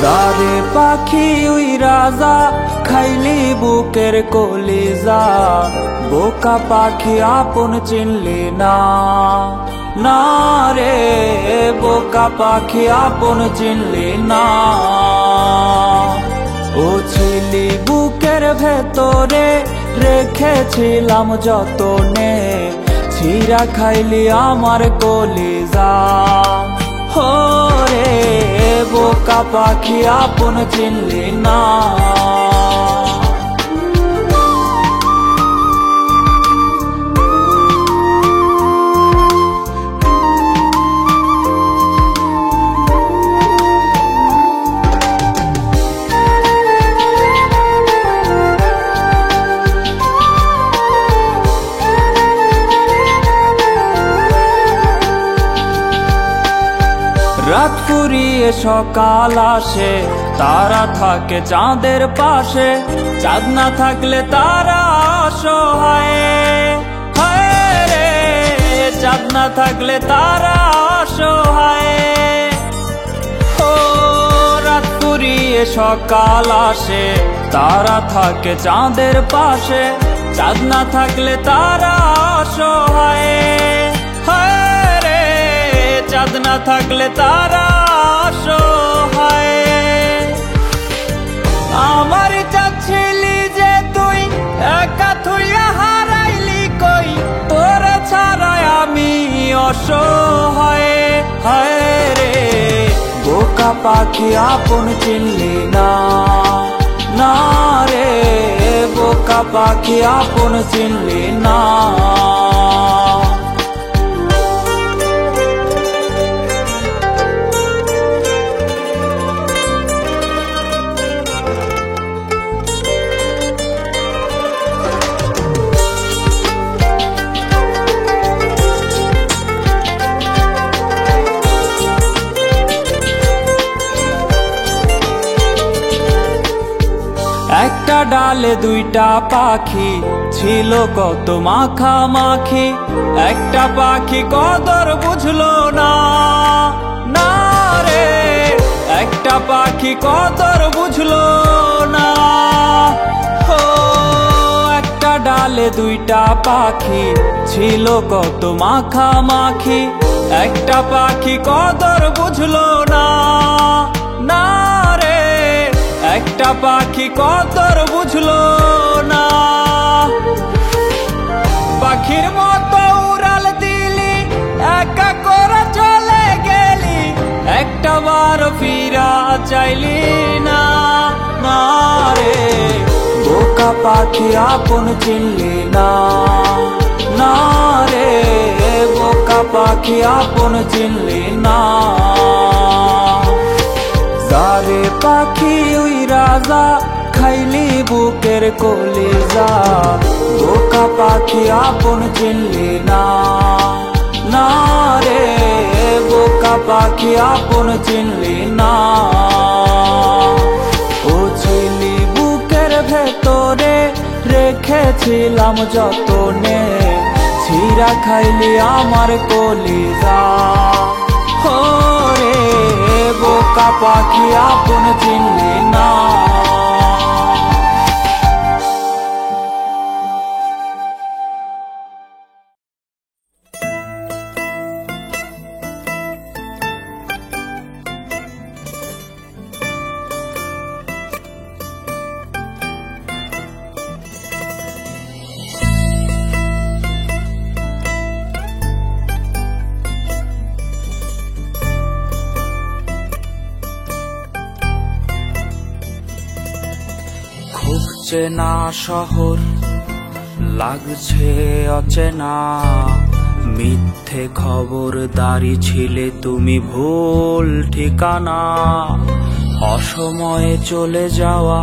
যারে পাখি উইরা যা খাইলি বুকের কলিজা, বোকা পাখি আপন চিনলি না, না রে বোকা পাখি আপন চিনলি না। ও ছিলি বুকের ভেতরে রেখেছিলাম যতনে, ছিঁড়া খাইলি আমার কলিজা। হো রে বোকা পাখি আপন চিনলি না। রাত ফুরিয়ে সকাল আসে, তারা থাকে চাঁদের পাশে, চাঁদ না থাকলে তারা অসহায়। হায় রে চাঁদ না থাকলে তারা অসহায়। ও রাত ফুরিয়ে সকাল আসে, তারা থাকে চাঁদের পাশে, চাঁদ না থাকলে তারা অসহায়। চাঁদ না থাকলে তারা অসহায়। আমার চাচ্ছিলি যে তুই একা থুইয়া হারাইলি কই, তোর ছাড়াই আমি অসহায়। হায় রে বোকা পাখি আপন চিনলি না, না রে বোকা পাখি আপন চিনলি না। একটা ডালে দুইটা পাখি ছিল কত মাখামাখি, একটা পাখি কদর বুঝলো না, না রে একটা পাখি কদর বুঝলো না। ও একটা ডালে দুইটা পাখি ছিল কত মাখামাখি, একটা পাখি কদর বুঝলো না, না রে একটা পাখি কদর বুঝলো না। পাখির মতো উড়াল দিলি, একা করে চলে গেলি, একটা বার ফিরা চাইলি না, না রে বোকা পাখি আপন চিনলি না, না রে বোকা পাখি আপন চিনলি না। যারে পাখি উইরা যা খাইলি বুকের কলিজা, বোকা পাখি আপন চিনলি না, না রে বোকা পাখি আপন চিনলি না। ও ছিলি বুকের ভেতরে রেখেছিলাম যতনে, ছিঁড়া খাইলি আমার কলিজা। হো রে বোকা পাখি আপন চিনলি না। চেনা শহর লাগছে অচেনা, মিথ্যে খবরদারি ছিলে তুমি ভুল ঠিকানা। অসময়ে চলে যাওয়া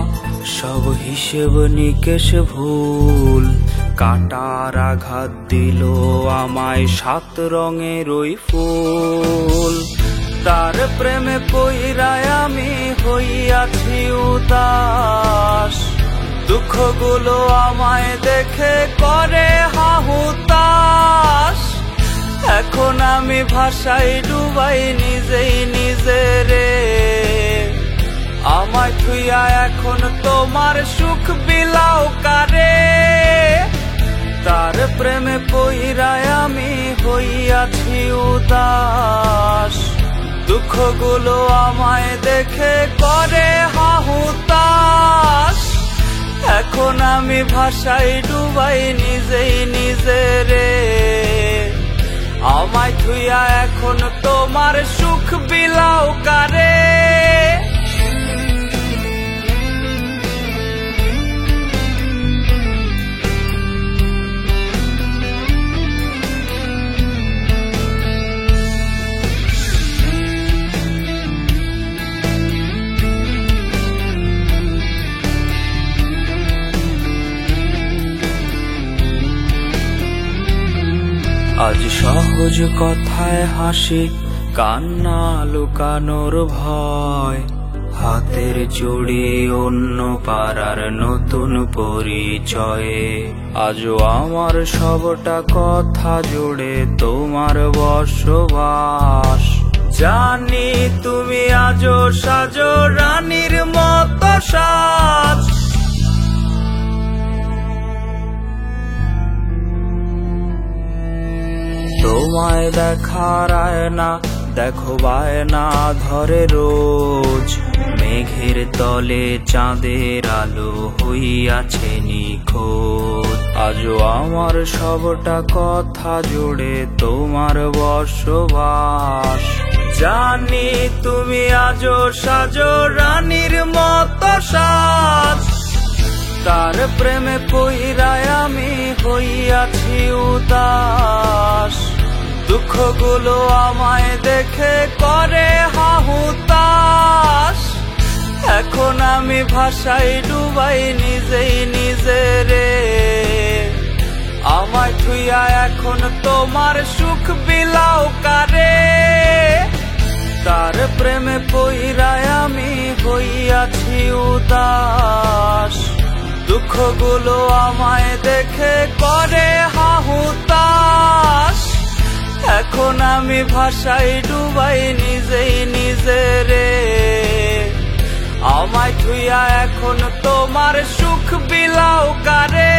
সব হিসেব নিকেশ ভুল, কাটার আঘাত দিল আমায় সাত রঙের ওই ফুল। তার প্রেমে পইরায় আমি হইয়াছি উদাস, দুঃখগুলো আমায় দেখে করে হাহুতাশ। এখন আমি ভাষায় ডুবাই নিজেই নিজেরে, এখন তোমার সুখ বিলাও কারে। তার প্রেমে পইরায় আমি হইয়াছি উদাস, দুঃখগুলো আমায় দেখে করে হাহুতাশ। এখন আমি ভাষায় ডুবাই নিজেই নিজেরে, আমায় থুইয়া এখন তোমার সুখ বিলাও কারে। আজ সহজ কথায় হাসি, কান্না লুকানোর ভয়, হাতের জড়ি অন্য পাড়ার নতুন পরিচয়ে। আজও আমার সবটা কথা জুড়ে তোমার বসবাস। জানি তুমি আজও সাজো রানীর মতো সাজ। তোমায় দেখার আয়না দেখো বায়না ধরে রোজ, মেঘের তলে চাঁদের আলো হইয়াছে নিখোঁজ। আজও আমার সবটা কথা জুড়ে তোমার বসবাস। জানি তুমি আজও সাজো রানীর মতো সাজ। তার প্রেমে পইরায় আমি হইয়াছি উদাস, দুঃখগুলো আমায় দেখে করে হাহুতাশ। এখন আমি ভাষায় ডুবাই নিজেই নিজেরে, আমায় থুইয়া এখন তোমার সুখ বিলাও কারে। তার প্রেমে পইরায় আমি হইয়াছি উদাস, দুঃখগুলো আমায় দেখে করে হাহুতাশ। এখন আমি ভাষায় ডুবাই নিজেই নিজেরে, আমায় থুইয়া এখন তোমার সুখ বিলাও কারে।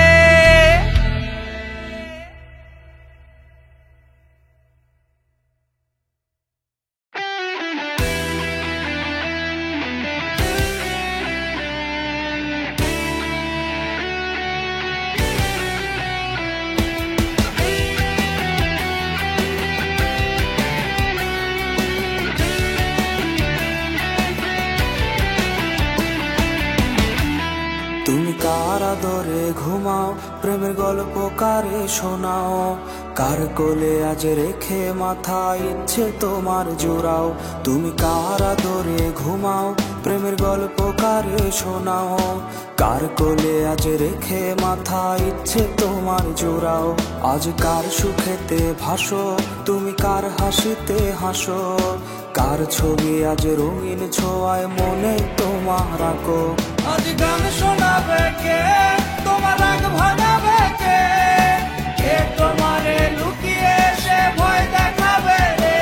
তুমি কার আদরে ঘুমাও, প্রেমের গল্প কারে শোনাও, কার কোলে আজ রেখে মাথা ইচ্ছে তোমার জোড়াও। তুমি কার আদরে ঘুমাও, প্রেমের গল্প কারে শোনাও, কার কোলে আজ রেখে মাথা ইচ্ছে তোমার জোড়াও। আজ কার সুখেতে ভাসো, তুমি কার হাসিতে হাসো, কার ছবি আজ রঙিন ছোঁয়ায় মনে তোমার আঁকো। আজ গান শোনাবে কে, তোমার রাগ ভাঙাবে কে, কে তোমারে লুকিয়ে সে ভয় দেখাবে রে।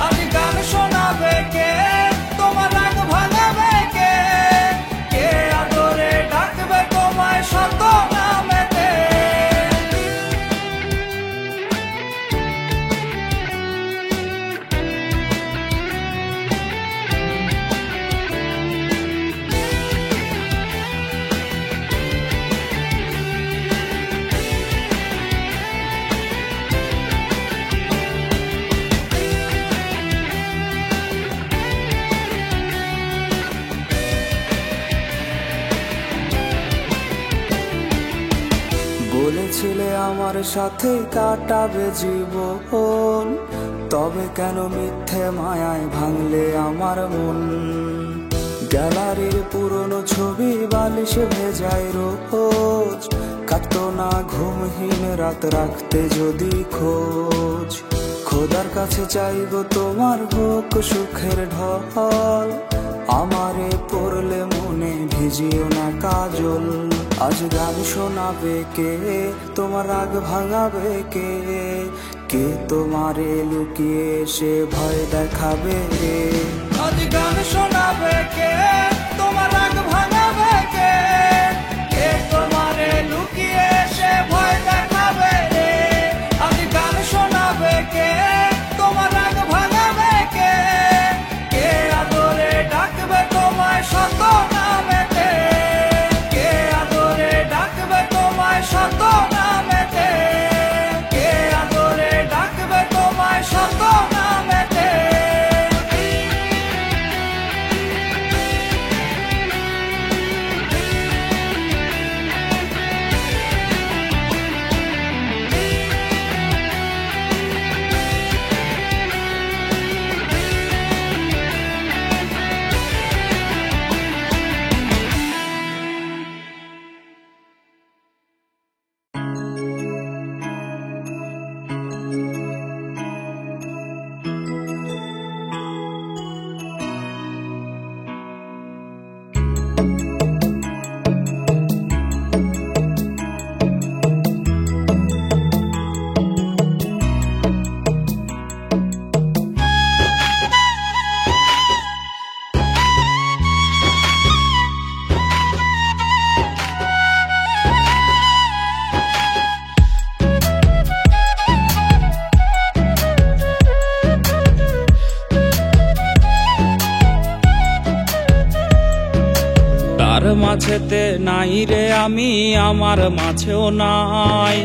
আজ গান শোনাবে কে, তোমার রাগ ভাঙাবে কে, কে আদরে ডাকবে তোমায় শত নামেতে। বলেছিলে আমার সাথে কাটাবে জীবন, তবে কেন মিথ্যে মায়ায় ভাঙলে আমার মন। গ্যালারির পুরনো ছবি বালিশে ভেজায় রোজ, কাটতো না ঘুমহীন রাত রাখতে যদি খোঁজ। খোদার কাছে চাইব তোমার হোক সুখের ঢল, আমারে পড়লে মনে ভিজিও না কাজল। আজ গান শোনাবে কে, তোমার রাগ ভাঙাবে কে, কে তোমারে লুকিয়ে সে ভয় দেখাবে রে। আজ গান শোনাবে কে, তোমার রাগ ভাঙাবে তার মাঝেতে নাই রে আমি, আমার মাঝেও নাই।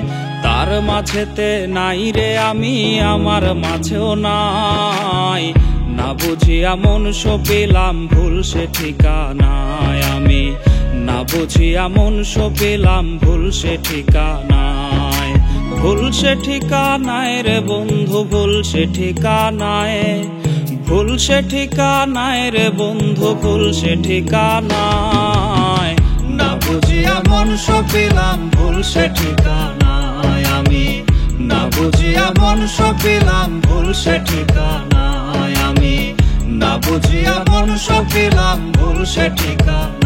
তার মাঝেতে নাই রে আমি, আমার মাঝেও নাই। না বুঝিয়া মন সপিলাম ভুল সে ঠিকানায় আমি, না বুঝিয়া মন সপিলাম ভুল সে ঠিকানায়। ভুল সে ঠিকানায় রে বন্ধু, ভুল সে ঠিকানায়, ভুল সে ঠিকানায় রে বন্ধু, ভুল সে ঠিকানায়। না বুঝিয়া মন সপিলাম ভুল সে ঠিকানায় আমি, না বুঝিয়া মন সপিলাম ভুল সে ঠিকানায় আমি, না বুঝিয়া মন সপিলাম ভুল সে ঠিকানায়।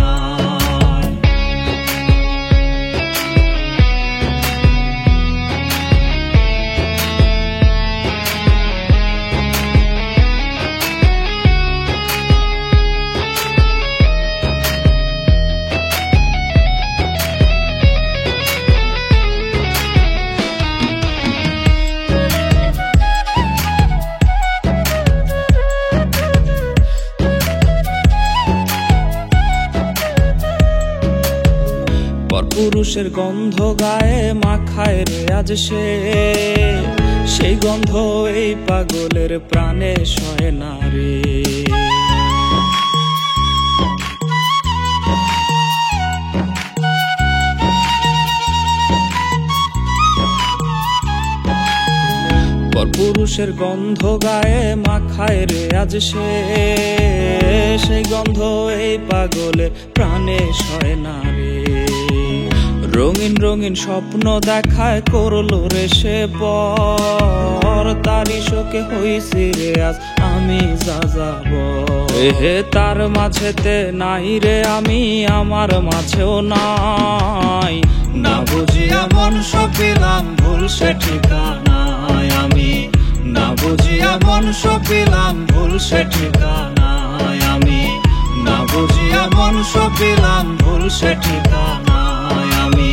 পুরুষের গন্ধ গায়ে মাখায় রে আজ সে, সেই গন্ধ এই পাগলের প্রাণে সয় না রে। পুরুষের গন্ধ গায়ে মাখায় রে আজ সে, সেই গন্ধ এই পাগলের প্রাণে সয় না রে। রঙিন রঙিন স্বপ্ন দেখায় করলো রে সে পর, তারি শোকে হইছি রে আজ আমি যাযাব। হে তার মাঝেতে নাই রে আমি, আমার মাঝেও নাই। না বুঝিয়া মন সপিলাম ভুল সে ঠিকানায় আমি, না বুঝিয়া মন সপিলাম ভুল সে ঠিকানায় আমি, না বুঝিয়া মন সপিলাম ভুল সে ঠিকানায় আমি,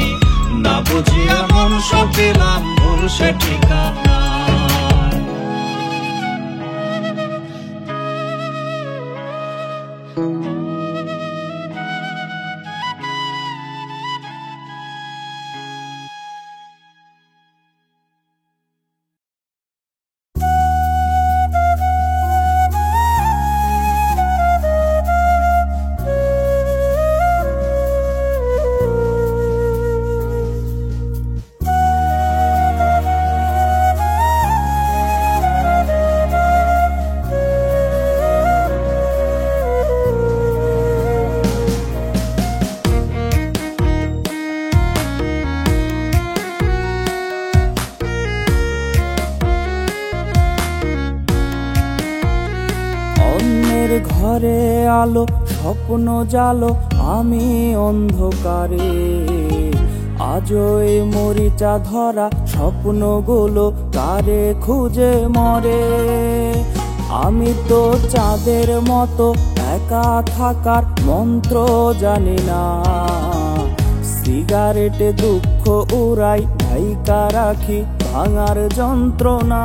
না বুঝিয়া মন সপিলাম ভুল সে ঠিকানায়। ঘরে আলো স্বপ্ন জালো, আমি অন্ধকারে। আজও এই মরিচা ধরা স্বপ্নগুলো কারে খুঁজে মরে। আমি তো চাঁদের মতো একা থাকার মন্ত্র জানি না, সিগারেটে দুঃখ উড়াই ঢাইকা রাখি ভাঙার যন্ত্রণা।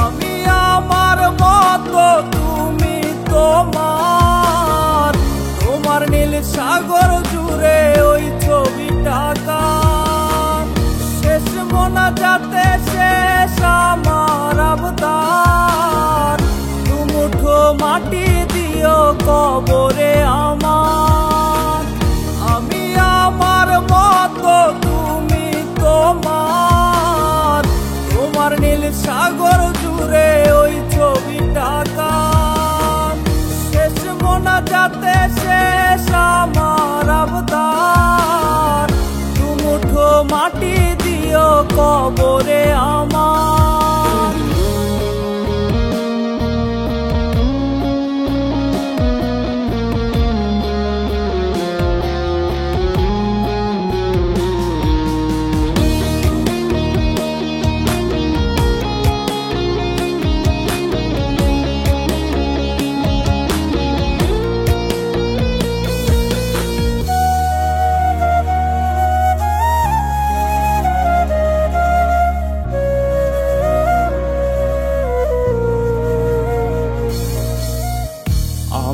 আমি আমার মতো, তুমি তোমার, তোমার নীল সাগর জুড়ে ওই ছবিটাকা। শেষ মোনাজাতে শেষ আমার আবদার, দুমুঠো মাটি দিও কবরে আমার। আমি আমার মতো, তুমি তোমার, তোমার নীল সাগর জুড়ে ওই ছবিটাকা। শেষ মোনাজাতে শেষ আমার আবদার, দুমুঠো মাটি দিও কবরে আমার।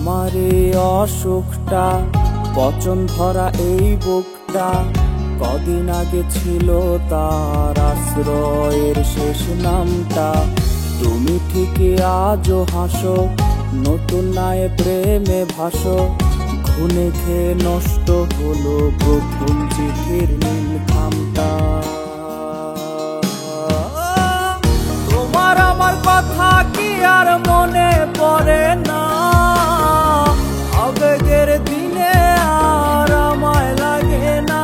আমার এই অসুখটা, পচন ধরা এই বুকটা, কদিন আগে ছিল তার আশ্রয়ের শেষ নামটা। তুমি ঠিকই আজও হাসো, নতুন নায়ে প্রেমে ভাসো, খুনে খেয়ে নষ্ট হলো প্রথম চিঠির নীল খামটা। তোমার আমার কথা কি আর মনে পড়ে না? আবেগের দিনে আর আমায় লাগে না।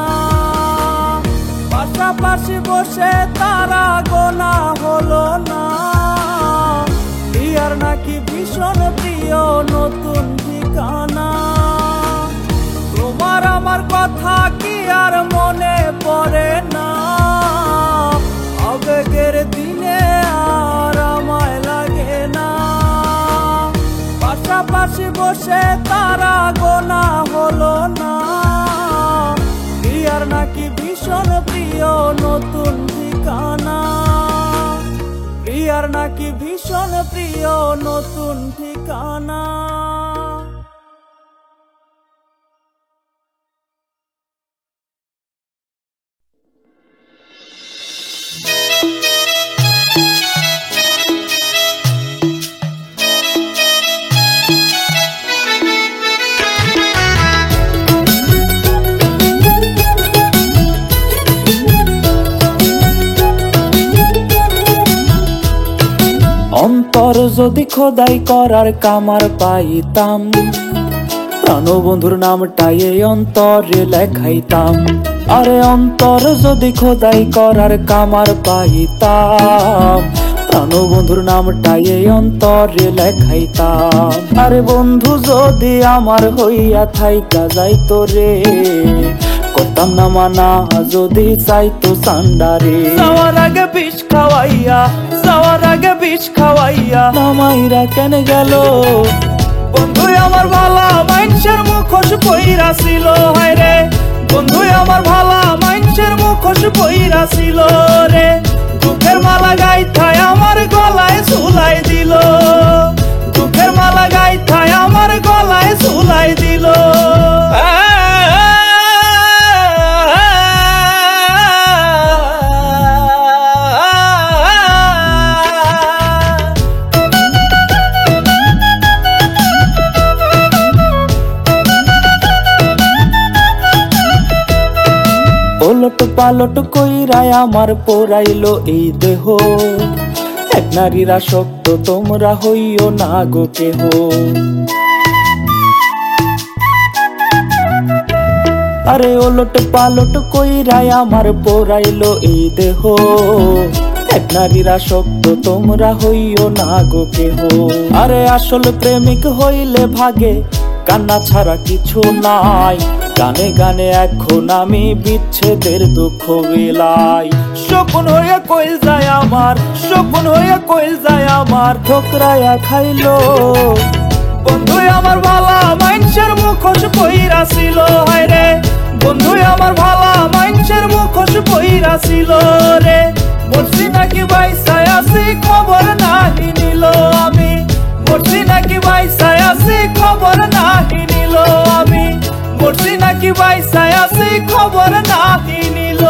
পাশাপাশি বসে তারা গোনা হলো না। ইয়ার নাকি ভীষণ প্রিয় নতুন ঠিকানা। তোমার আমার কথা কি আর মনে পড়ে না? আবেগের দিনে আর আমায় লাগে না। পাশাপাশি বসে তারা গোনা হলো না। ইয়ার নাকি ভীষণ প্রিয় নতুন ঠিকানা। প্রিয়ার নাকি ভীষণ প্রিয় নতুন ঠিকানা। অন্তর যদি খোদাই করার কামার পাইতাম, প্রাণবন্ধুর নামটাই এই অন্তরে লেখাইতাম। আরে অন্তর যদি খোদাই করার কামার পাইতাম, প্রাণবন্ধুর নামটাই এই অন্তরে লেখাইতাম। আরে বন্ধু যদি আমার হইয়া থাইকা যাইতো রে, করতাম না মানা যদি চাইতো সান্ডারে। যাওয়ার আগে বিষ খাওয়াইয়া, যাওয়ার আগে বিষ খাওয়াইয়া নামাইরা কেন গেল? বন্ধু আমার ভালা মানুষের মুখোশ পইরা ছিল, হায় রে বন্ধু আমার ভালা মানুষের মুখোশ পইরা ছিল রে। দুঃখের মালা গাইথায় আমার গলায় ঝুলাই দিল, দুঃখের মালা গাইথায় আমার গলায় ঝুলাই দিল। ওলট পালট কইরায় আমার পোড়াইলো এই দেহ, এক নারীরা শক্ত তোমরা হইও না গো কেহ। আরে ওলট পালট কইরায় আমার পোড়াইলো এই দেহ, এক নারীরা শক্ত তোমরা হইও না গো কেহ। আরে আসল প্রেমিক হইলে ভাগে কান্না ছাড়া কিছু নাই। গানে গানে এখন আমি বিচ্ছেদের দুঃখ বিলাই। শকুন হইয়া কইল যায় আমার, শকুন হইয়া কইল যায় আমার, ঠোকরাইয়া খাইলো। বন্ধু আমার ভালা মানুষের মুখোশ পইরা ছিল, হায় রে বন্ধু আমার ভালা মানুষের মুখোশ পইরা ছিল রে। মরছি নাকি বাইসায় আছি খবর নাহি নিল আমি, মরছি নাকি বাইসায় আছি খবর নাহি নিল আমি, মরছি নাকি বাইসায় আছি খবর নাহি নিল।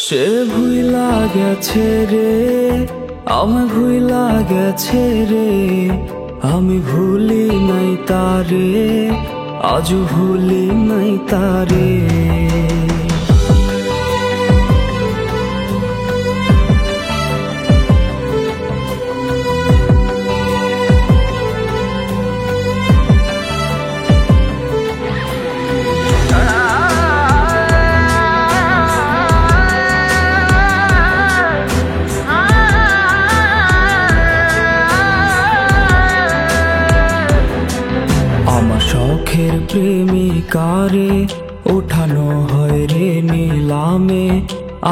সে ভুইলা গেছে রে, আমি ভুইলা গেছে রে, আমি ভুলি নাই তারে, আজও ভুলি নাই তারে। শখের প্রেমিকারে ওঠানো হয় রে নিলামে,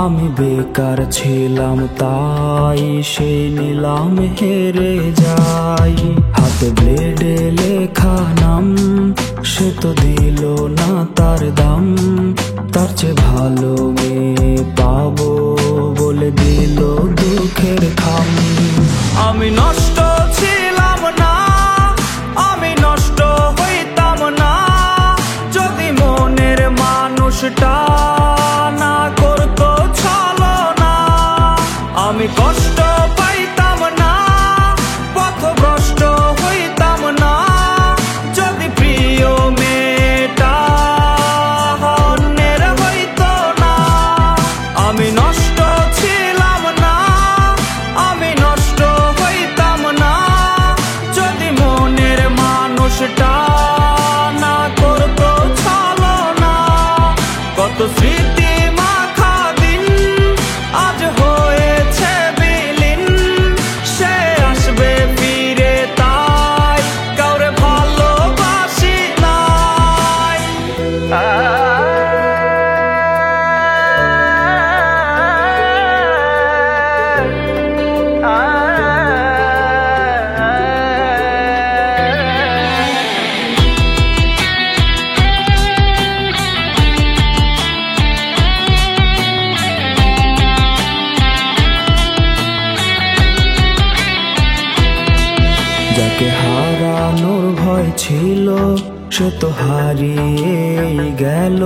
আমি বেকার ছিলাম তাই সেই নিলাম হেরে যাই। হাতে ব্লেডে লেখা নাম ভয় ছিল সে তো হারিয়েই গেল,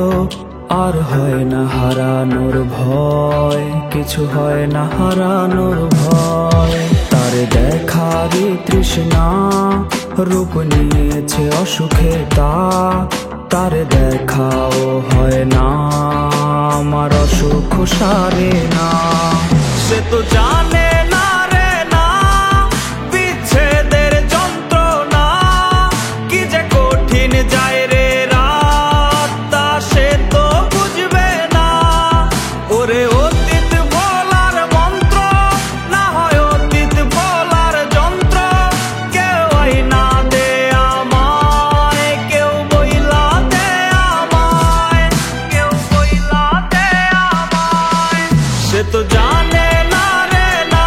আর হয় না হারানোর ভয়, কিছু হয় না হারানোর ভয়। তার দেখারই তৃষ্ণা রূপ নিয়েছে অসুখে তার দেখাও হয় না, আমার অসুখ সারে না। সে তো জানে না রে না বিচ্ছেদের যন্ত্রণা, কি যে কঠিন যায় রে রাত, তা সে তো বুঝবে না। ওরে অতীত ভোলার মন্ত্র, না হয় অতীত ভোলার যন্ত্র, কেউ আইনা দে আমায়, কেউ বইলা দে আমায়, কেউ বইলা দে আমায়। সে তো জানে না রে না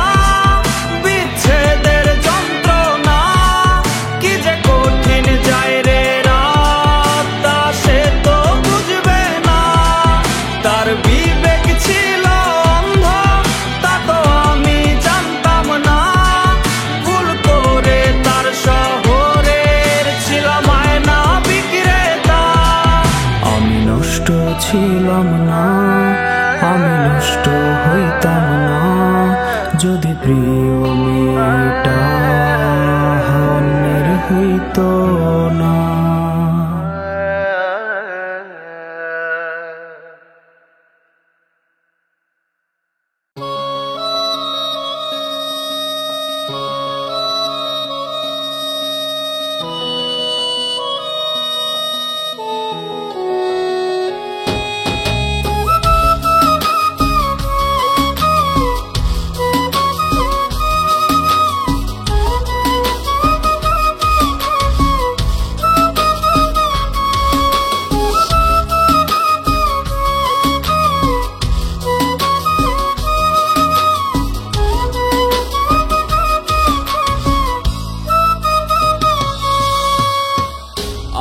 বিচ্ছেদের যন্ত্রণা, কি যে কঠিন যায় রে রাত, তা সে তো বুঝবে না। তার বিবেক ছিল অন্ধ, তা তো আমি জানতাম না, ভুল করে তার শহরের ছিলাম আয়না বিক্রেতা। আমি নষ্ট ছিলাম না, আমি নষ্ট হইতাম না, যদি প্রিয় মেয়েটা অন্যের হইতো না।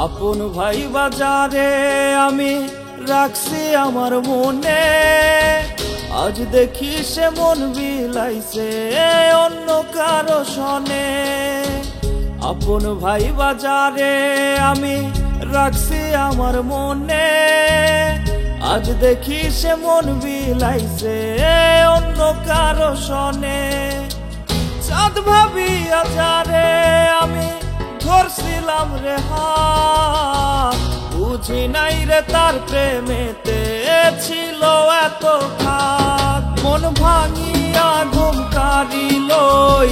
আপন ভাই বাজারে আমি রাখছি আমার মনে, আজ দেখি সে মন বিলাইছে অন্য কারো সনে। আপন ভাই বাজারে আমি রাখছি আমার মনে, আজ দেখি সে মন বিলাইছে অন্য কারো সনে। চাঁদ ভাবিয়া যারে আমি ধরছিলাম রে হাত, বুঝি নাই রে তার প্রেমেতে ছিল এত খাত। মন ভাঙিয়া ঘুম কারিলই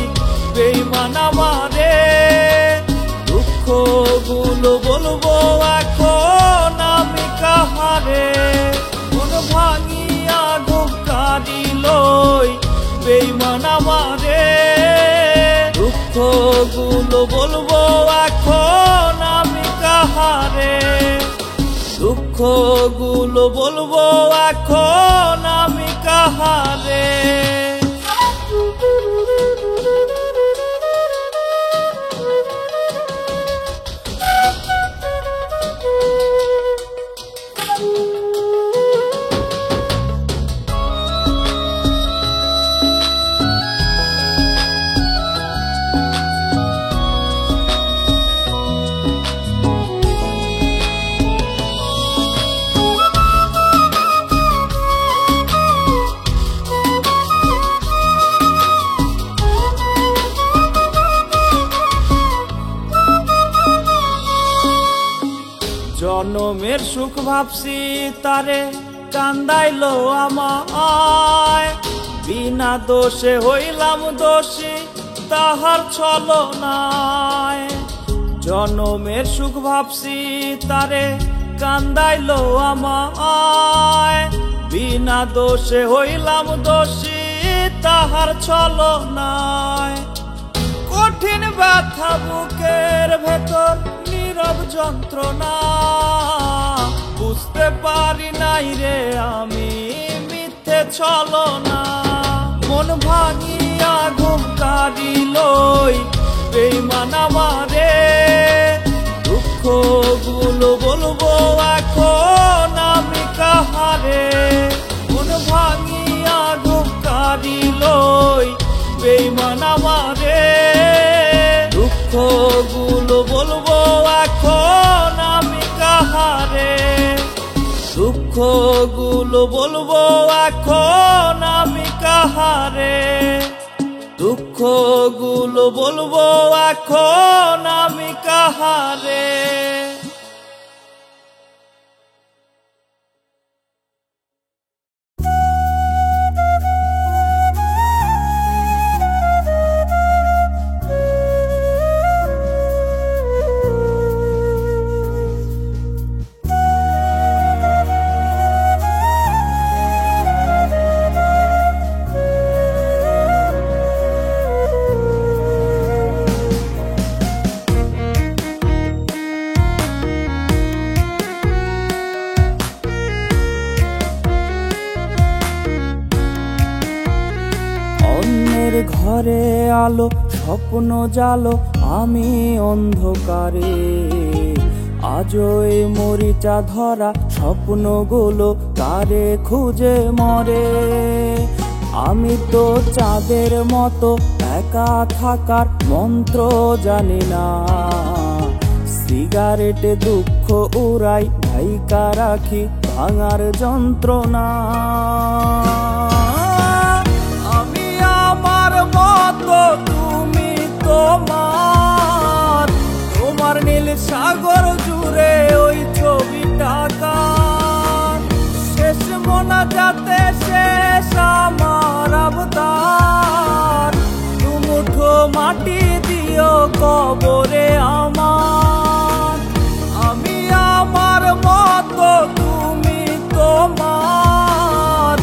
বেইমান আমারে, দুঃখ গুলো বলবো এখন আমি কাহারে। মন ভাঙিয়া ঘুম কারিলই বেইমান আমারে, দুঃখ গুলো বলবো এখন আমি কাহারে। দুঃখ গুলো বলবো এখন আমি কাহারে। জনমের সুখ ভাবছি তারে কান্দাইলো আমায়, বিনা দোষে হইলাম দোষী তাহার ছলনায়। জনমের সুখ ভাবছি তারে কান্দাইলো আমায়, বিনা দোষে হইলাম দোষী তাহার ছলনায়। কঠিন ব্যথা বুকের ভেতর নীরব যন্ত্রণা, বুঝতে পারি নাই রে আমি মিথ্যে ছলনা। মন ভাঙিয়া ঘুম কারিলই বেইমান আমারে, দুঃখ গুলো বলবো এখন আমি কাহারে। মন ভাঙিয়া ঘুম কারিলই বেইমান আমারে, দুঃখ গুলো বলবো বলবো এখন আমি কাহারে, দুঃখগুলো বলবো এখন আমি কাহারে, দুঃখগুলো বলবো এখন আমি কাহারে। অন্যের ঘরে আলো স্বপ্ন জালো, আমি অন্ধকারে। আজও এই মরিচা ধরা স্বপ্নগুলো কারে খুঁজে মরে। আমি তো চাঁদের মতো একা থাকার মন্ত্র জানি না, সিগারেটে দুঃখ উড়াই ঢাইকা রাখি ভাঙার যন্ত্রণা। আমার মতো তুমি তোমার, তোমার নীল সাগর জুড়ে ওই ছবিটা কার। শেষ মোনাজাতে শেষ আমার আবদার, দুমুঠো মাটি দিও কবরে আমার। আমি আমার মতো তুমি তোমার,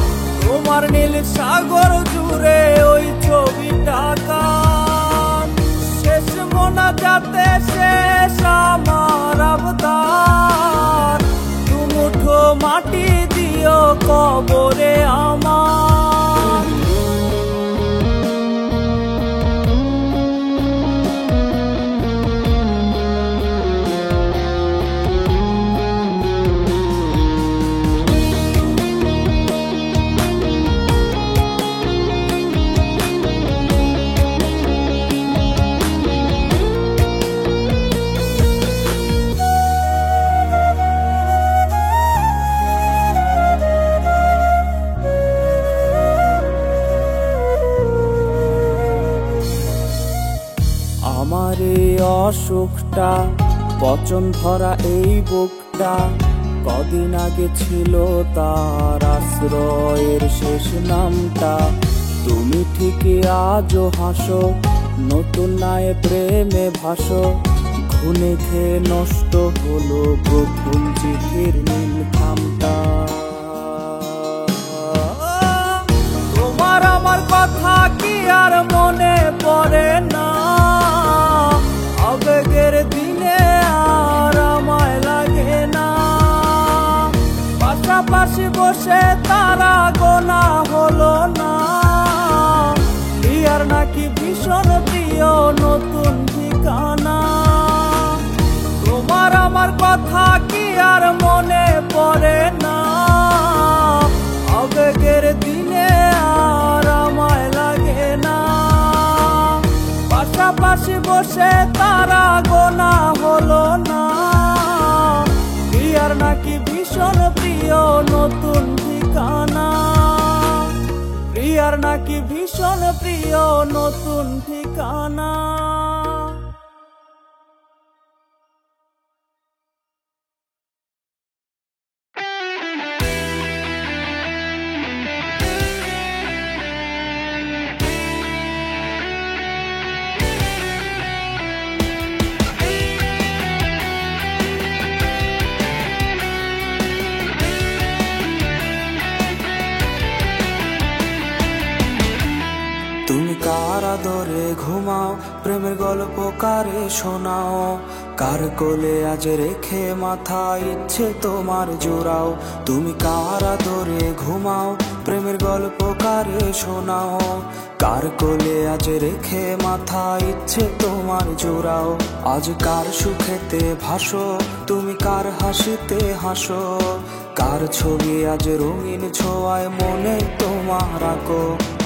তোমার নীল সাগর জুড়ে ওই ছবিটা কার। শেষ মোনাজাতে শেষ আমার আবদার, দুমুঠো মাটি দিও কবরে আমার। আমার এই অসুখটা পচন ধরা এই বুকটা, কদিন আগে ছিল তার আশ্রয়ের শেষ নামটা। তুমি ঠিকই আজও হাসো, নতুন নায়ে প্রেমে ভাসো। খুনে খেয়ে নষ্ট হলো প্রথম চিঠির নীল খামটা। তোমার আমার কথা কি আর মনে পড়ে না, আবেগের দিনে আর আমায় লাগে না। পাশাপাশি বসে তারা গোনা হলো না, আর নাকি ভীষণ প্রিয় নতুন ঠিকানা। তোমার আমার কথা কি আর মনে পড়ে না, আবেগের দিনে আর আমায় লাগে না। পাশাপাশি বসে তারা গোনা হলো না, আর নাকি ভীষণ প্রিয় নতুন ঠিকানা। আর নাকি ভীষণ প্রিয় নতুন ঠিকানা। তুমি কার আদরে ঘুমাও, প্রেমের গল্প কারে শোনাও। কার কোলে আজ রেখে মাথা ইচ্ছে তোমার জোড়াও। তুমি কার আদরে ঘুমাও, প্রেমের গল্প কারে শোনাও। কার কোলে আজ রেখে মাথা ইচ্ছে তোমার জোড়াও। আজ কার সুখেতে ভাসো, তুমি কার হাসিতে হাসো। কার ছবি আজ রঙিন ছোঁয়ায় মনে তোমার আঁকো।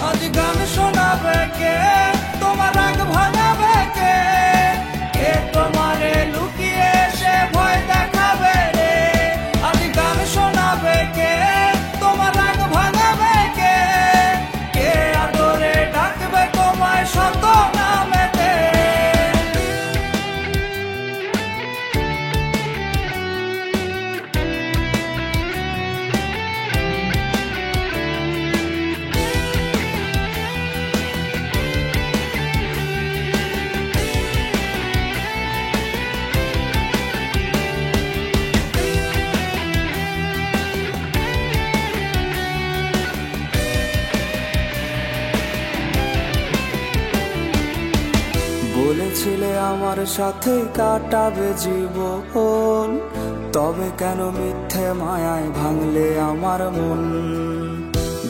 আজ গান শোনাবে কে, তোমার রাগ ভাঙাবে কে, কে তোমারে লুক আমার সাথে কাটাবে জীবন, তবে কেন মিথ্যে মায়ায় ভাঙলে আমার মন।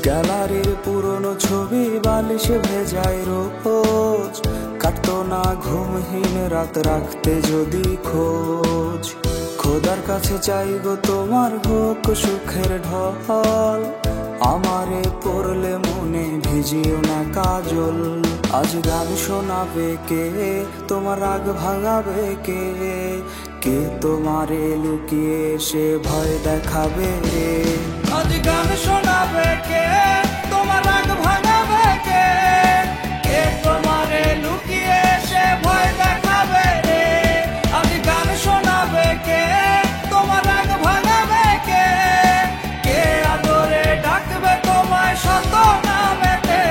গ্যালারির পুরনো ছবি বালিশে ভেজায় রোজ, কাটতো না ঘুমহীন রাত রাখতে যদি খোঁজ। খোদার কাছে চাইগো তোমার হোক সুখের ঢল, আমারে পড়লে মনে ভিজিও না কাজল। আজ গান শোনাবে কে, তোমার রাগ ভাঙাবে কে, কে তোমারে লুকিয়ে সে ভয় দেখাবে রে। আজ গান শোনাবে কে, তোমার রাগ ভাঙাবে কে, কে তোমারে লুকিয়ে সে ভয় দেখাবে রে। আজ গান শোনাবে কে, তোমার রাগ ভাঙাবে কে, কে আদরে ডাকবে তোমায় শত নামেতে,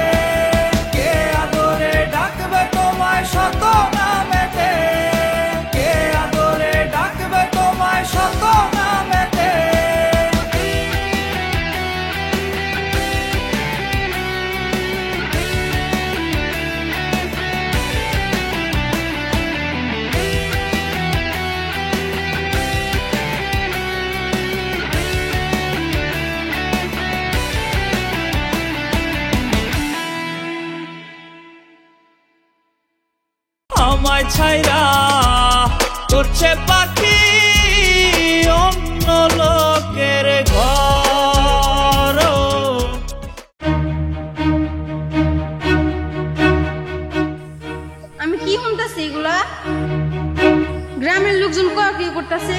কে আদরে ডাকবে তোমায় শত নামেতে, কে আদরে ডাকবে তোমায় শত নামেতে। আমায় ছাইরা করছে পাখি অন্য লোকের ঘর। আমি কি শুনতাছি এগুলা? গ্রামের লোকজন কি করতেছে?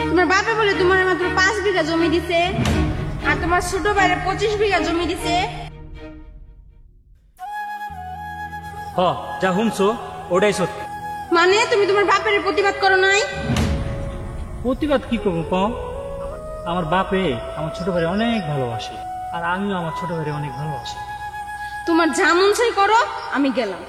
তোমার বাপে বলে তোমার মাত্র 5 বিঘা জমি দিছে, আর তোমার ছোট ভাইয়ের 25 বিঘা জমি দিছে। হ, যা শুনছো ওটাই সত্যি। মানে তুমি তোমার বাপের প্রতিবাদ করো নাই? প্রতিবাদ কি করবো কম? আমার বাপে আমার ছোট ভাই অনেক ভালোবাসে, আর আমিও আমার ছোট ভাই অনেক ভালোবাসি। তোমার যা মন চাই করো, আমি গেলাম।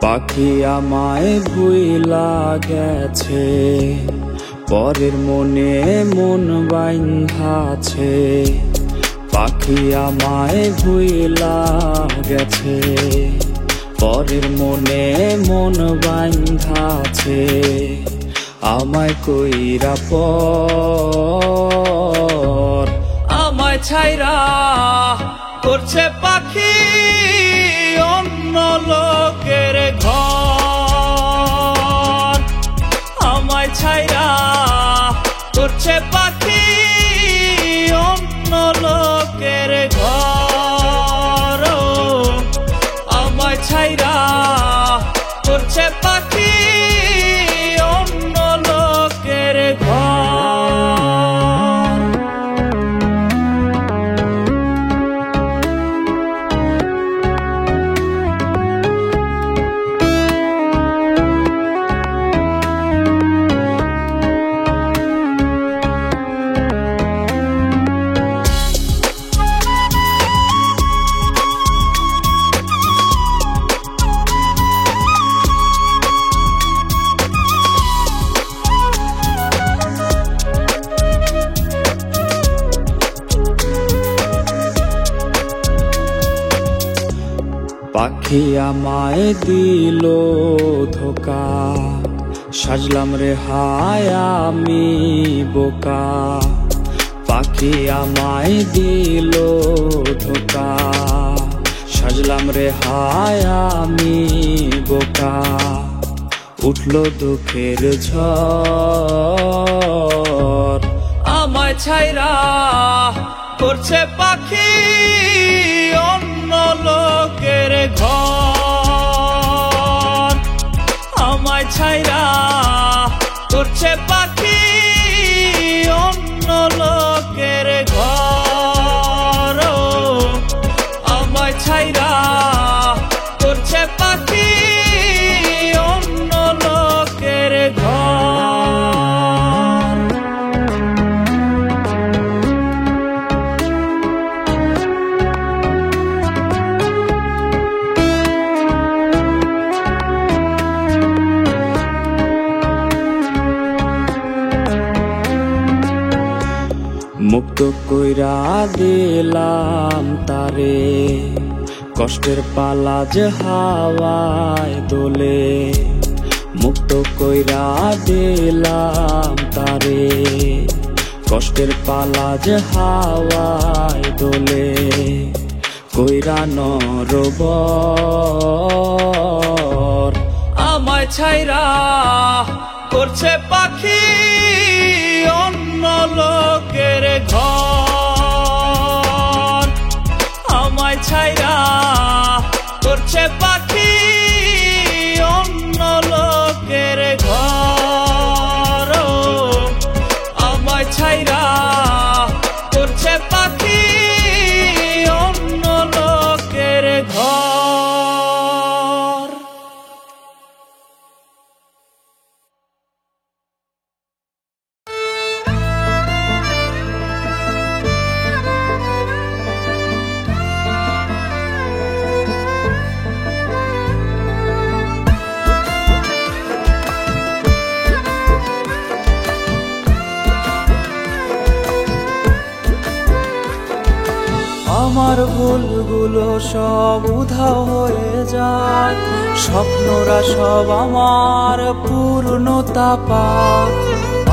পাখি আমায় ভুইলা গেছে, পরের মনে মন বাইন্ধাছে। পাখি আমায় ভুইলা গেছে, পরের মনে মন বাইন্ধাছে। আমায় কইরা পর, আমায় ছাইরা করছে পাখি অন্য লোকের ঘর। আমায় ছাইরা করছে পাখি অন্য লোকের ঘর। আমায় ছাইরা করছে পাখি অন্য লোকের ঘর। পাখি আমায় দিল ধোকা, সাজলাম রে হায় আমি বোকা। পাখি আমায় দিল ধোকা, সাজলাম রে হায় আমি বোকা। উঠলো দুঃখের ঝড়, আমায় ছাইরা করছে পাখি অন্য লোকের ঘর। আমায় ছাইরা করছে পাখি অন্য লোকের মুক্ত কইরা দিলাম তারে, কষ্টের পালা যে হাওয়ায় দোলে। মুক্ত কইরা দিলাম তারে, কষ্টের পালা যে হাওয়ায় দোলে। কইরা নরবর আমায় ছাইরা করছে পাখি অন্য লোকের ঘর। আমায় ছাইরা করছে পাখি অন্য লোকের ঘর। আমায় ছাইরা করছে পাখি অন্য লোকের ঘর। আমার ভুলগুলো সব উধাও হয়ে যায়, স্বপ্নরা সব আমার পূর্ণতা পায়।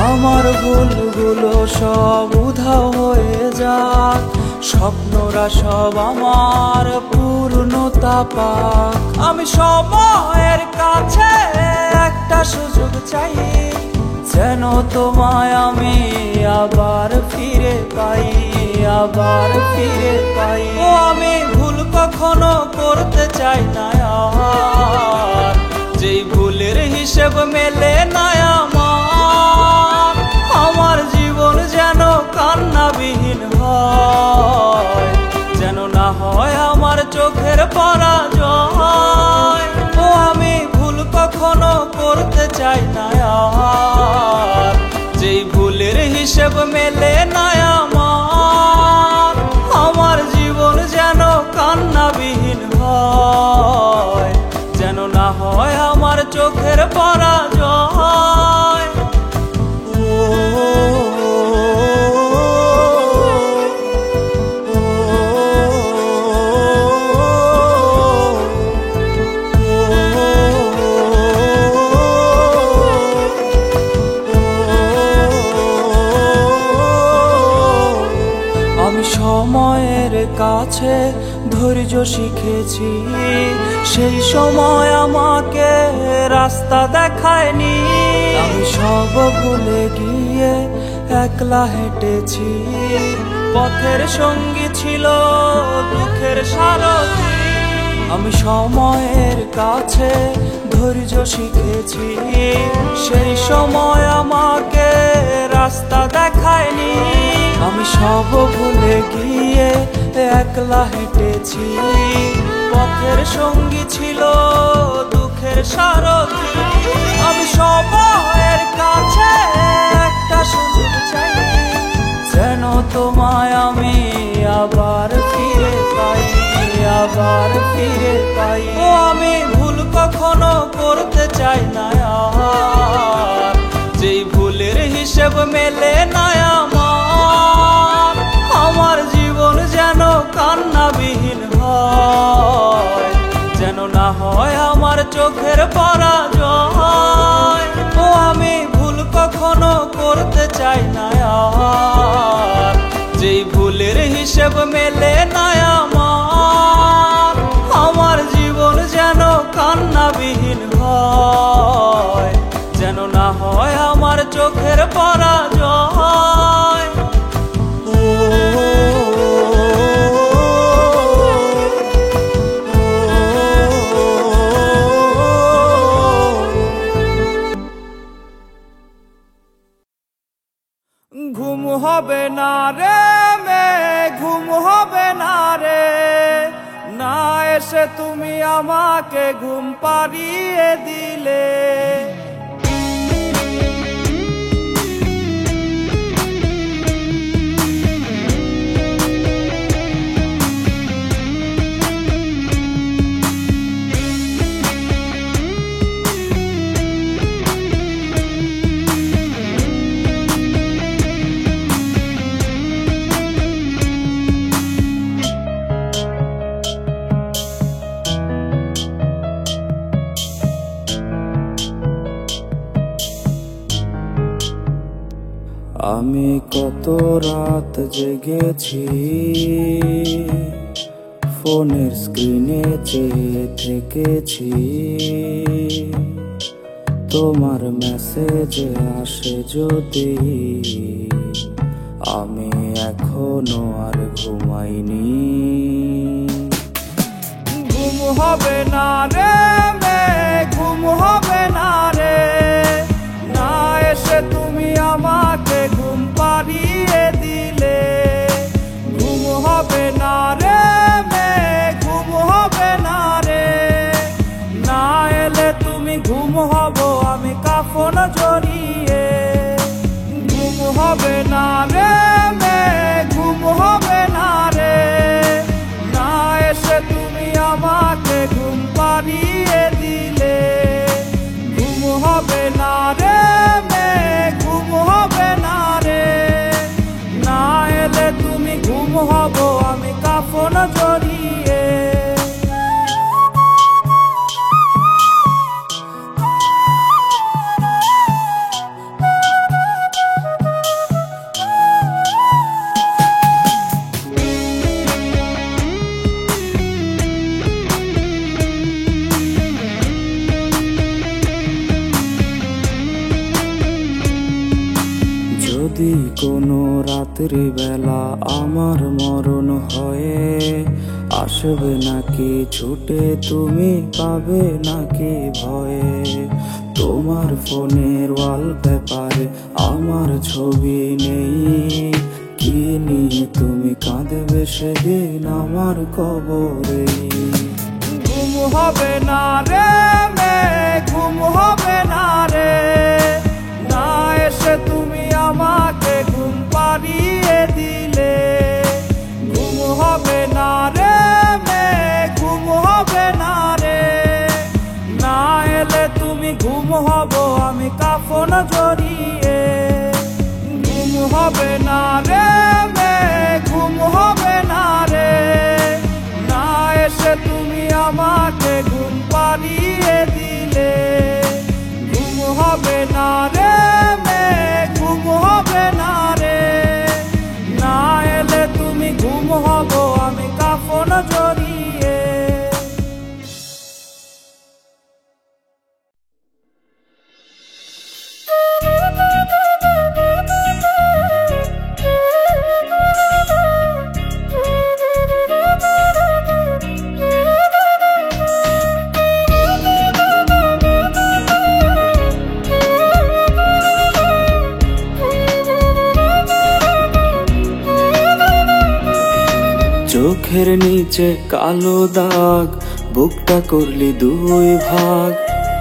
আমার ভুলগুলো সব উধাও হয়ে যায়, স্বপ্নরা সব আমার পূর্ণতা পায়। আমি সময়ের কাছে একটা সুযোগ চাই, যেন তোমায় আমি আবার ফিরে পাই, আবার ফিরে পাই। ও আমি ভুল কখনো করতে চাই না আর, যেই ভুলের হিসেব মেলে না আমার। আমার জীবন যেন কান্নাবিহীন হয়, যেন না হয় আমার চোখের পরাজয়। ও আমি ভুল কখনো করতে চাই না আর, যেই ভুলের হিসেব মেলে না আমার। আমার জীবন যেন কান্নাবিহীন হয়, যেন না হয় আমার চোখের পরাজয়। আমি সময়ের কাছে ধৈর্য শিখেছি, সেই সময় আমাকে রাস্তা দেখায়নি। আমি সব ভুলে গিয়ে একলা হেঁটেছি, পথের সঙ্গী ছিল দুঃখের সারথি। আমি সময়ের কাছে ধৈর্য শিখেছি, সেই সময় আমাকে রাস্তা দেখায়নি। আমি সব ভুলে গিয়ে একলা হেঁটেছি, পথের সঙ্গী ছিল দুঃখের সারথি। আমি সময়ের কাছে একটা সুযোগ চাই, যেন তোমায় আমি আবার ফিরে পাই, আবার ফিরে পাই। ও আমি ভুল কখনো করতে চাই না আর, যেই ভুলের হিসেব মেলে না আমার। আমার জীবন যেন কান্নাবিহীন হয়, যেন না হয় আমার চোখের পরাজয়। ও আমি ভুল কখনো করতে চাই না আর, যেই ভুলের হিসেব মেলে না আমার। আমার জীবন যেন কান্নাবিহীন হয়, যেন না হয় আমার চোখের পরাজয়। ঘুম হবে না রে মে, ঘুম হবে না রে, না এসে তুমি আমাকে ঘুম পাড়িয়ে দিলে। আমি কত রাত জেগেছি, ফোনের স্ক্রিনে চেয়ে থেকেছি। তোমার মেসেজে আসে যদি, আমি এখনো আর ঘুমাইনি। ঘুম হবে না রে মেয়ে, ঘুম হবে না রে, না এসে তুমি আমাকে ঘুম পাড়িয়ে দিলে। ঘুম হবে না রে মেয়ে, ঘুম হবে না রে, না এলে তুমি ঘুম হব আমি কাফন জড়িয়ে। ঘুম হবে না রে মেয়ে, ঘুম হবে না রে, না এসে তুমি আমাকে ঘুম পাড়িয়ে দিলে। ঘুম হবে না রে মেয়ে, ঘুম হবে না রে, না এলে তুমি ঘুম হব আমি কাফন জড়িয়ে। যদি কোনো রাত্রি বেলা আমার মরণ হয়ে, আসবে নাকি ছুটে তুমি পাবে নাকি ভয়ে। তোমার ফোনের ওয়ালপেপারে আমার ছবি নেই, কি নিয়ে তুমি কাঁদবে সেদিন আমার কবরে। ঘুম হবে না রে মেয়ে, ঘুম হবে না রে, না এসে তুমি আমাকে ঘুম পাড়িয়ে দিলে। ঘুম হবে না রে মেয়ে, ঘুম হবে না রে, না এলে তুমি ঘুম হব আমি কাফন জড়িয়ে। ঘুম হবে না রে মেয়ে, ঘুম হবে না রে, না এসে তুমি আমাকে ঘুম পাড়িয়ে দিলে। ঘুম হবে না রে মেয়ে, ঘুম হবে না রে, না এলে তুমি ঘুম হব আমি কাফন জড়িয়ে। চোখের নিচে কালো দাগ, বুকটা করলি দুই ভাগ।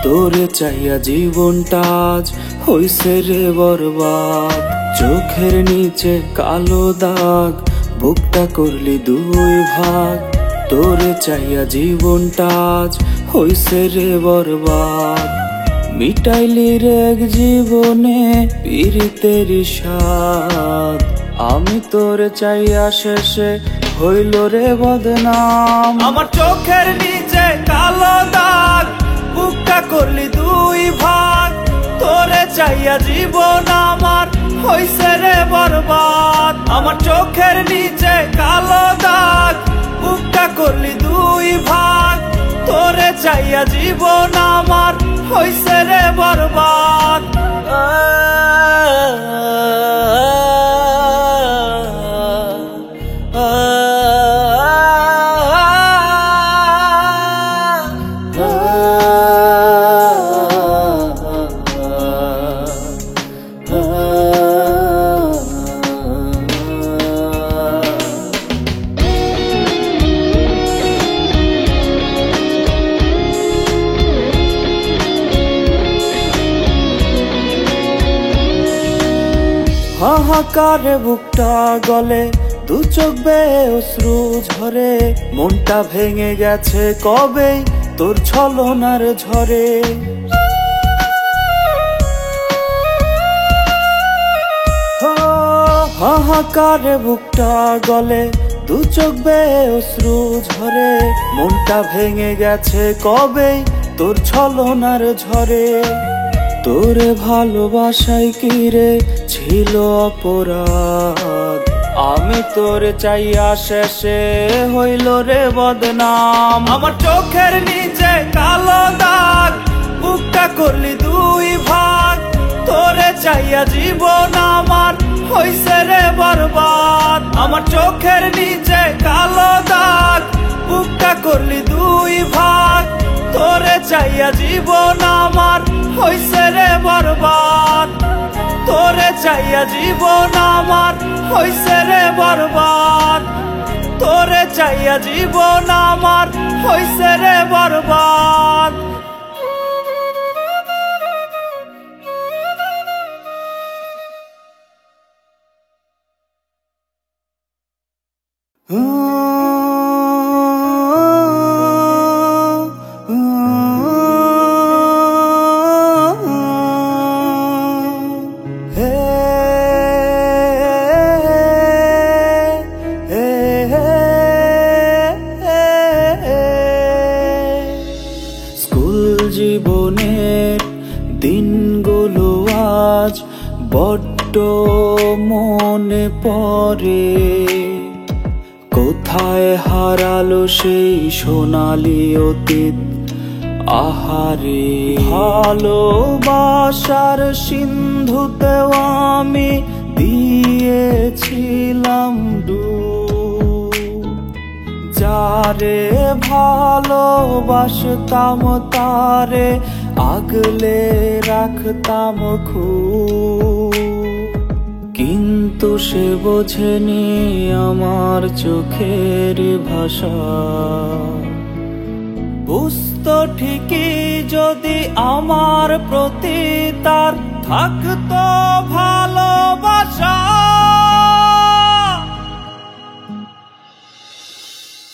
তোরে চাইয়া জীবনটা আজ হইছে রে বরবাদ। চোখের নিচে কালো দাগ, বুকটা করলি দুই ভাগ। তোরে চাইয়া জীবনটা আজ হইছে রে বরবাদ। মিটাইলি রে এক জীবনে পীড়িতের স্বাদ, আমি তোরে চাইয়া শেষে হইল রে বদনাম। আমার চোখের নিচে কালো দাগ, বুকটা করলি দুই ভাগ। তোরে চাইয়া জীবন আমার হইছে রে বরবাদ। আমার চোখের নিচে কালো দাগ, বুকটা করলি দুই ভাগ। তোরে চাইয়া জীবন আমার হইছে রে বরবাদ। হাহাকারে বুকটা গলে, দু চোখ বেয়ে অশ্রু ঝরে। মনটা ভেঙে গেছে কবে তোর ছলনার ঝরে। হাহাকারে বুকটা গলে, দু চোখ বেয়ে অশ্রু ঝরে। মনটা ভেঙে গেছে কবে তোর ছলনার ঝরে। তোরে ভালোবাসাই কি রে ছিল অপরাধ, আমি তোরে চাইয়া শেষে হইল রে বদনাম। আমার চোখের নিচে কালো দাগ, বুকটা করলি দুই ভাগ, তোরে চাইয়া জীবন আমার হইছে রে বরবাদ। আমার চোখের নিচে কালো দাগ, বুকটা করলি দুই ভাগ, তোরে চাইয়া জীবন আমার হইছে রে বরবাদ। তোরে চাইয়া জীবন আমার হইছে রে বরবাদ, তোরে চাইয়া জীবন আমার হইছে রে বরবাদ। জীবনের দিনগুলো আজ বড্ড মনে পড়ে, কোথায় হারালো সেই সোনালি অতীত আহারে। ভালোবাসার সিন্ধুতেও আমি দিয়েছিলাম ডুব, যারে ভালোবাসতাম তারে আগলে রাখতাম খুব, কিন্তু সে বোঝেনি আমার চোখের ভাষা। বুঝতো ঠিকই যদি আমার প্রতি তার থাকতো ভালোবাসা,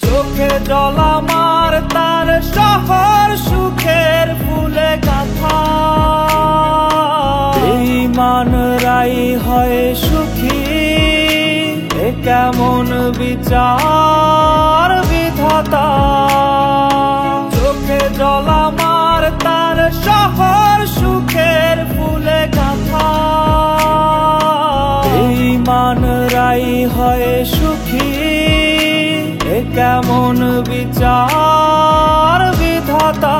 চোখে জল আমার তার শহর সুখের ফুলে গাথা। বেঈমানরাই হয় সুখী, এ কেমন বিচার বিধাতা। চোখে জল আমার তার শহর সুখের ফুলে গাথা। বেঈমানরাই হয় সুখী, এ কেমন বিচার বিধাতা।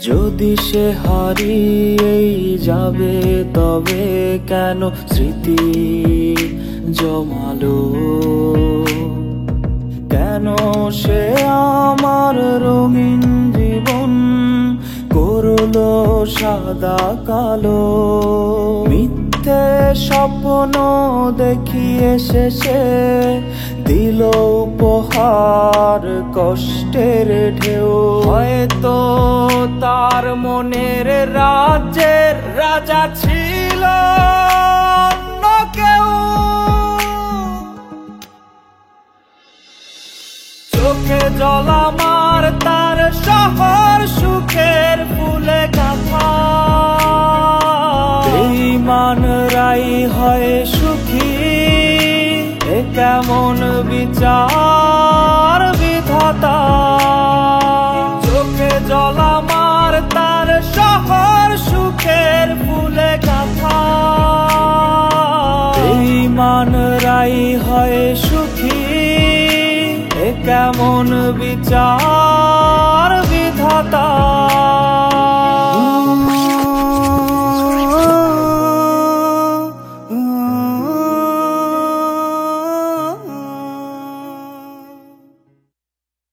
যদি সে হারিয়েই যাবে তবে কেন স্মৃতি জমালো, কেন সে আমার রঙিন জীবন করলো সাদা কালো। মিথ্যে স্বপ্ন দেখিয়ে শেষে দিল উপহার কষ্টের ঢেউ। হয়তো তার মনের রাজ্যের রাজা ছিল অন্য কেউ। চোখে জল আমার তার শহর সুখের ফুলে গাথা। বেঈমানরাই হয় সুখী, এ কেমন বিচার বিধাতা। চোখে জল আমার তার শহর সুখের ফুলে গাথা। বেঈমানরাই হয় সুখী, এ কেমন বিচার বিধাতা।